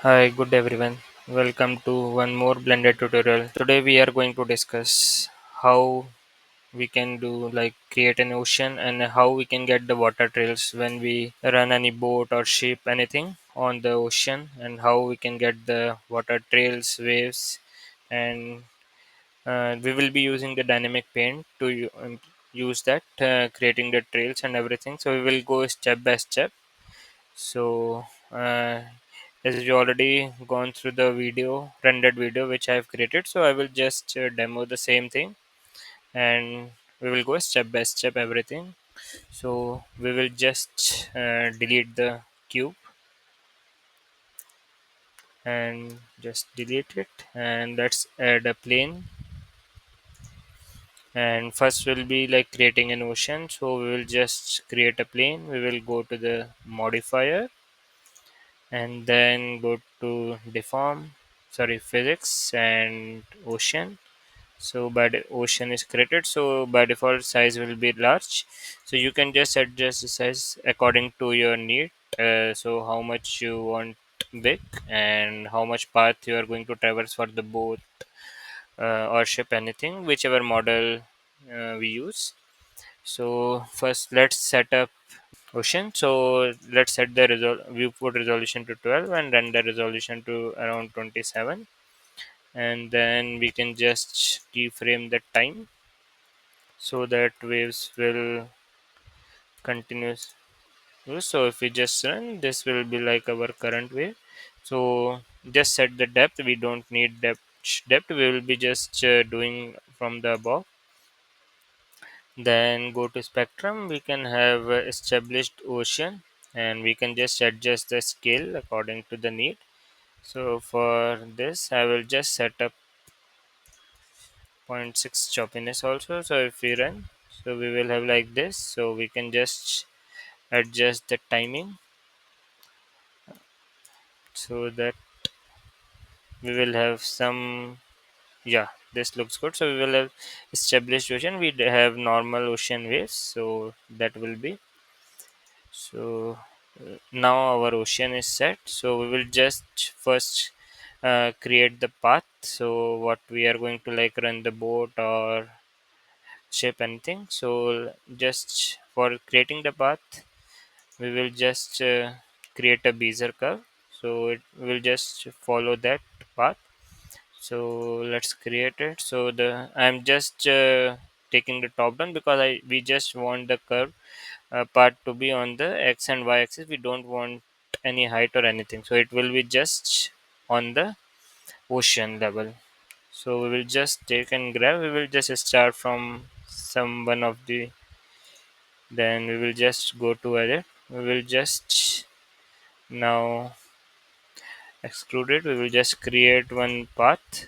Hi, good everyone. Welcome to one more blended tutorial. Today we are going to discuss how we can do like create an ocean and how we can get the water trails when we run any boat or ship anything on the ocean, and how we can get the water trails, waves, and we will be using the dynamic paint to use that, creating the trails and everything. So we will go step by step. So, as we already gone through the video, rendered video which I have created, so I will just demo the same thing, and we will go step by step everything. So we will just delete the cube and just delete it, and let's add a plane. And first we'll be like creating an ocean, so we will just create a plane. We will go to the modifier and then go to deform, sorry, physics and ocean. So by the ocean is created, so by default size will be large, so you can just adjust the size according to your need. So how much you want big, and how much path you are going to traverse for the boat, or ship, anything, whichever model we use. So first let's set up ocean. So let's set the viewport resolution to 12 and render resolution to around 27, and then we can just keyframe the time so that waves will continuous. So if we just run, this will be like our current wave. So just set the depth. We don't need depth. We will be just doing from the above. Then go to spectrum. We can have established ocean, and we can just adjust the scale according to the need. So for this, I will just set up zero point 0.6 choppiness also. So if we run, so we will have like this. So we can just adjust the timing so that we will have some. Yeah, this looks good. So we will have established ocean. We have normal ocean waves. So that will be. So now our ocean is set. So we will just first create the path. So what we are going to like run the boat or shape anything. So just for creating the path, we will just create a bezier curve. So it will just follow that path. So let's create it. So the I'm just taking the top down because I we just want the curve part to be on the x and y axis. We don't want any height or anything, so it will be just on the ocean level. So we will just take and grab. We will just start from some one of the. Then we will just go to edit. We will just now extrude it. We will just create one path.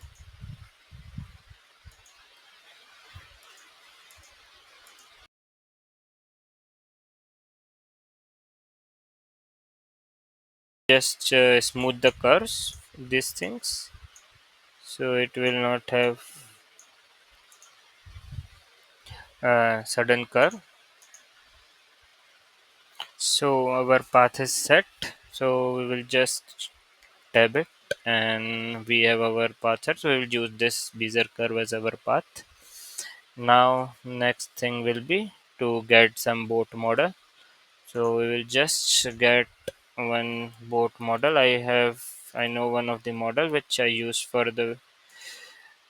Just smooth the curves, these things, so it will not have sudden curve. So our path is set. So we will just tab it, and we have our path set. So we will use this bezier curve as our path. Now next thing will be to get some boat model. So we will just get one boat model. I know one of the model which I used for the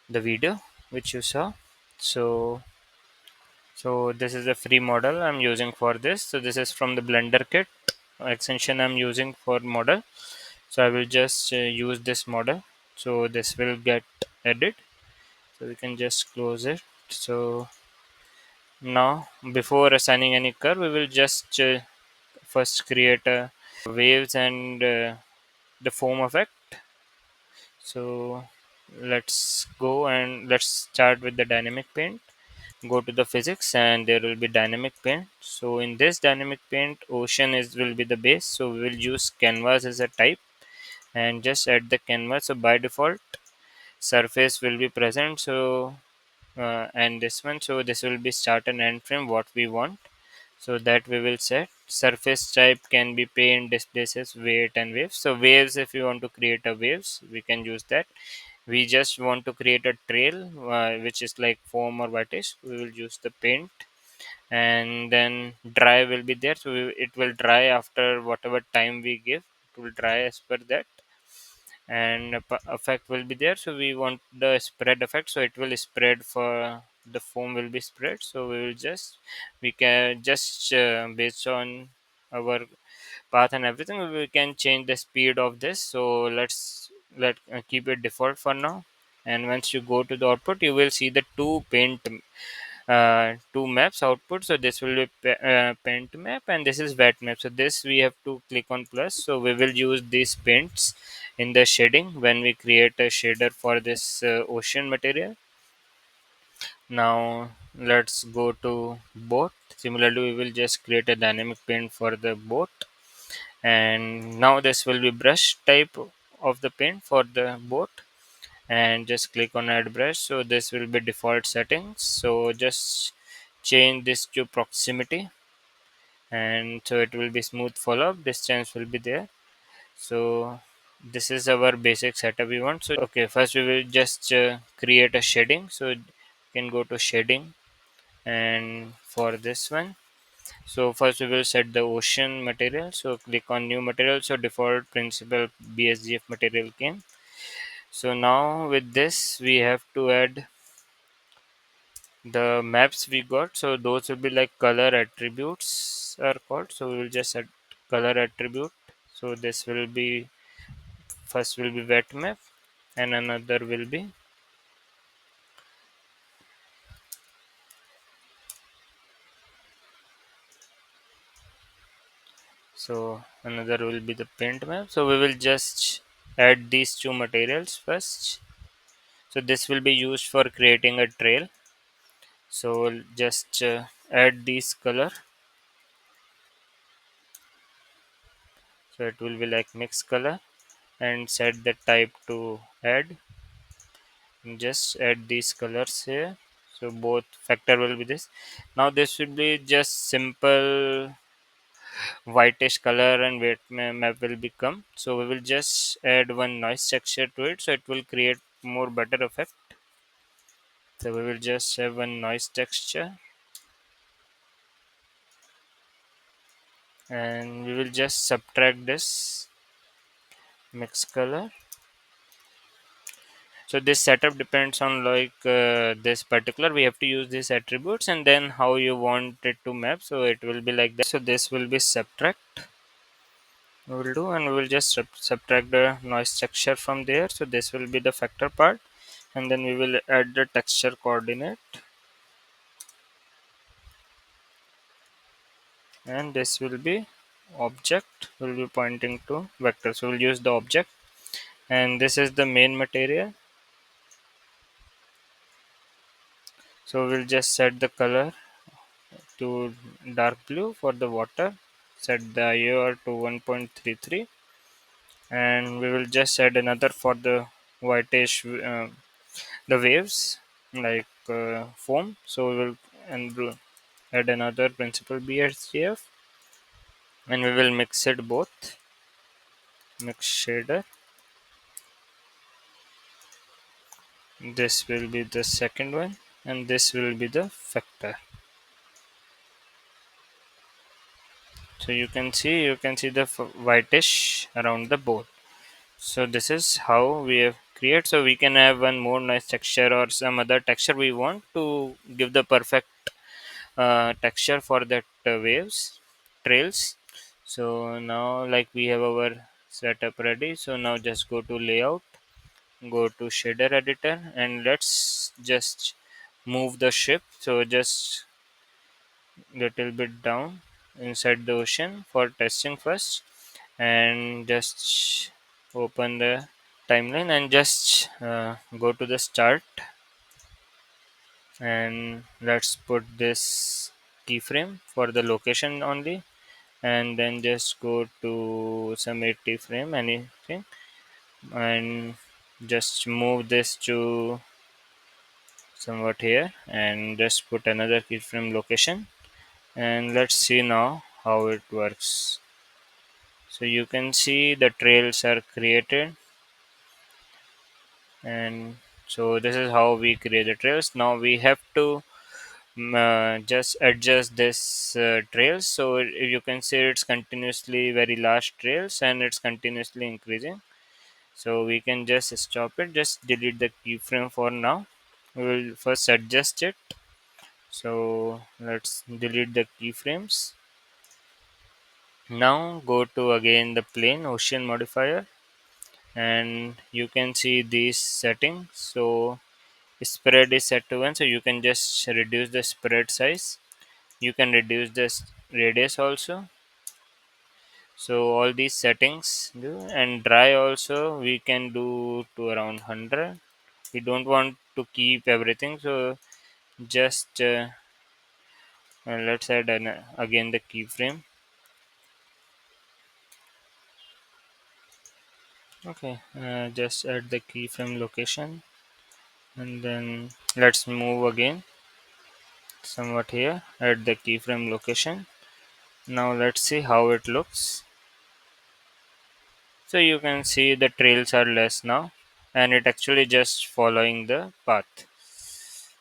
video which you saw. So this is a free model I'm using for this. So this is from the Blender kit extension I'm using for model. So I will just use this model. So this will get added. So we can just close it. So now before assigning any curve, we will just first create a waves and the foam effect. So let's go and let's start with the dynamic paint. Go to the physics and there will be dynamic paint. So in this dynamic paint, ocean is will be the base. So we will use canvas as a type and just add the canvas. So by default, surface will be present. So and this one, so this will be start and end frame what we want. So that we will set. Surface type can be paint, displaces, weight, and waves. So waves, if you want to create a waves, we can use that. We just want to create a trail, which is like foam or whitish, we will use the paint. And then dry will be there, so it will dry after whatever time we give. It will dry as per that. And effect will be there, so we want the spread effect, so it will spread for the foam will be spread. So we can just based on our path and everything, we can change the speed of this. So let keep it default for now. And once you go to the output, you will see the two maps output. So this will be paint map, and this is wet map. So this we have to click on plus. So we will use these paints in the shading when we create a shader for this ocean material. Now let's go to boat. Similarly, we will just create a dynamic paint for the boat. And now this will be brush type of the paint for the boat. And just click on add brush. So this will be default settings, so just change this to proximity, and so it will be smooth follow up, distance will be there. So this is our basic setup we want. So okay, first we will just create a shading. So you can go to shading, and for this one, so first we will set the ocean material. So click on new material. So default principal bsgf material came. So now with this we have to add the maps we got. So those will be like color attributes are called. So we will just set color attribute. So this will be, first will be wet map, and another will be, so another will be the paint map. So we will just add these two materials first. So this will be used for creating a trail. So we'll just add these color. So it will be like mixed color, and set the type to add. Just add these colors here. So both factor will be this. Now this will be just simple whitish color, and weight map will become. So we will just add one noise texture to it, so it will create more better effect. So we will just have one noise texture, and we will just subtract this mix color. So this setup depends on like this particular, we have to use these attributes, and then how you want it to map. So it will be like that. So this will be subtract, we will do, and we will just subtract the noise texture from there. So this will be the factor part, and then we will add the texture coordinate, and this will be object, will be pointing to vector. So we'll use the object, and this is the main material. So we'll just set the color to dark blue for the water, set the IOR to 1.33, and we will just add another for the whitish the waves, like foam. So we will add another principal BSGF, and we will mix it both, mix shader. This will be the second one, and this will be the factor. So you can see the whitish around the board. So this is how we have create. So we can have one more nice texture or some other texture we want to give the perfect texture for that waves trails. So now like we have our setup ready. So now just go to layout, go to shader editor, and let's just move the ship. So just little bit down inside the ocean for testing first, and just open the timeline, and just go to the start, and let's put this keyframe for the location only, and then just go to some 80 frame anything, and just move this to somewhat here, and just put another keyframe location, And let's see now how it works. So you can see the trails are created, and so this is how we create the trails. Now we have to just adjust this trails. So you can see it's continuously very large trails and it's continuously increasing. So we can just stop it, just delete the keyframe for now. We will first adjust it. So let's delete the keyframes. Now go to again the plane ocean modifier, and you can see these settings. So spread is set to 1, so you can just reduce the spread size. You can reduce this radius also. So all these settings do, and dry also we can do to around 100. We don't want to keep everything, so just let's add again the keyframe. Okay, just add the keyframe location, and then let's move again somewhat here, add the keyframe location. Now let's see how it looks. So you can see the trails are less now, and it actually just following the path.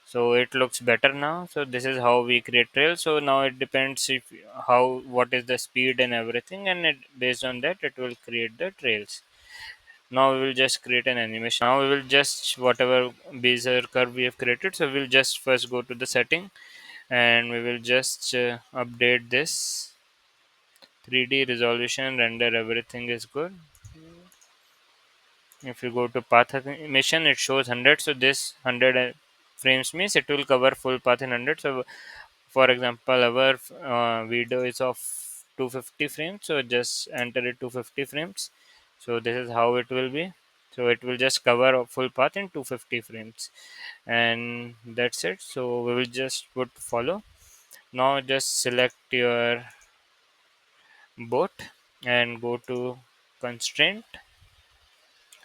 So it looks better now. So this is how we create trails. So now it depends if how what is the speed and everything, and based on that it will create the trails. Now we will just create an animation. Now we will just whatever bezier curve we have created. So we'll just first go to the setting, and we will just update this 3D resolution, render, everything is good. If you go to path animation, it shows 100. So this 100 frames means it will cover full path in 100. So for example, our video is of 250 frames, so just enter it 250 frames. So this is how it will be. So it will just cover a full path in 250 frames, and that's it. So we will just put follow. Now just select your boat and go to constraint.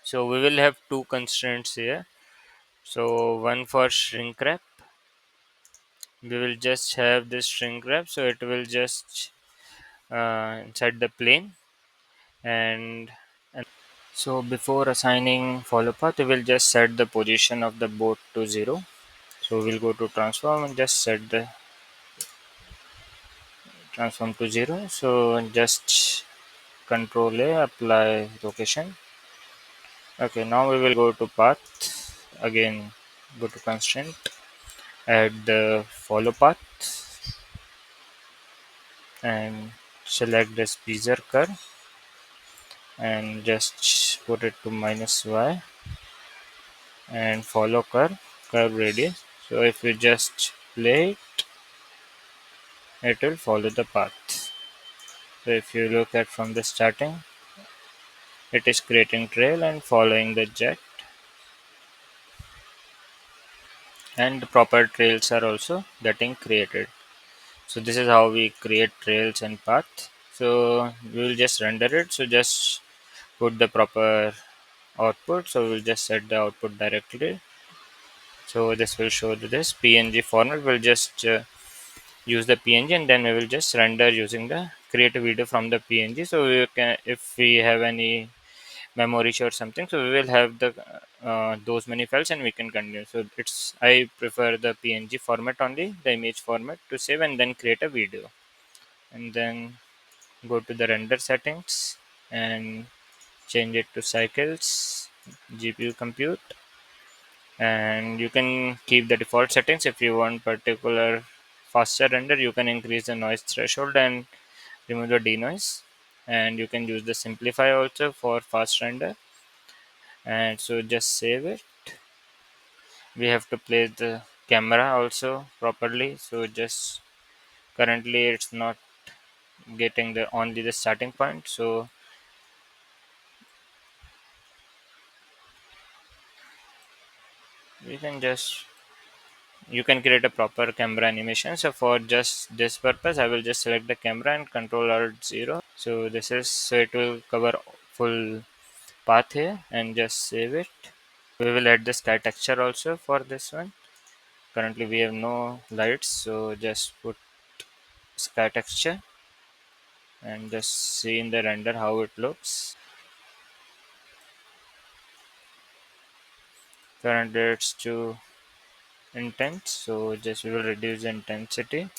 So we will have two constraints here. So one for shrink wrap, we will just have this shrink wrap, so it will just inside the plane. And so before assigning follow path, we will just set the position of the boat to 0. So we'll go to transform and just set the transform to 0. So just control A, apply location. Okay, now we will go to path again, go to constraint, add the follow path, and select this bezier curve and just put it to -y and follow curve radius. So if you just play it will follow the path. So if you look at from the starting, it is creating trail and following the jet, and the proper trails are also getting created. So this is how we create trails and path. So we will just render it. So just put the proper output. So we'll just set the output directly. So this will show this PNG format. We'll just use the PNG, and then we will just render using the create a video from the PNG. So we can, if we have any memory or something, so we will have the those many files and we can continue. So it's I prefer the PNG format only, the image format to save and then create a video, and then go to the render settings and change it to cycles, GPU compute, and you can keep the default settings. If you want particular faster render, you can increase the noise threshold and remove the denoise, and you can use the simplify also for fast render. And so just save it. We have to place the camera also properly, so just currently it's not getting the only the starting point. So we can just you can create a proper camera animation. So for just this purpose, I will just select the camera and control alt 0. So this is, so it will cover full path here, and just save it. We will add the sky texture also for this one. Currently we have no lights, so just put sky texture and just see in the render how it looks. Currently it's too intense, so just we will reduce the intensity.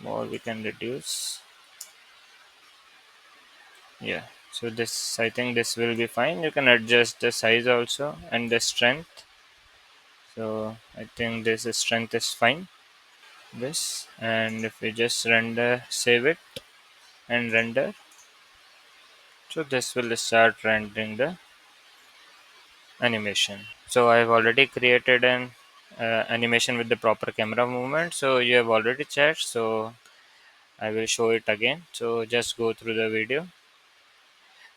More we can reduce. Yeah, so this, I think this will be fine. You can adjust the size also and the strength. So I think this strength is fine. This, and if we just render, save it and render, so this will start rendering the animation. So I've already created an animation with the proper camera movement, so you have already checked, so I will show it again. So just go through the video.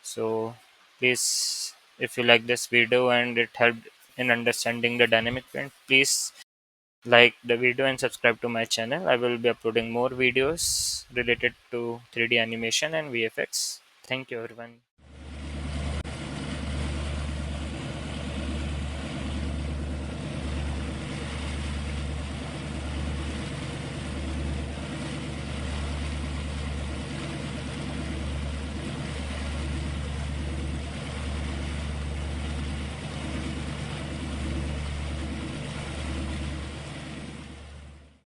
So please, if you like this video and it helped in understanding the dynamic print, please like the video and subscribe to my channel. I will be uploading more videos related to 3D animation and VFX. Thank you everyone.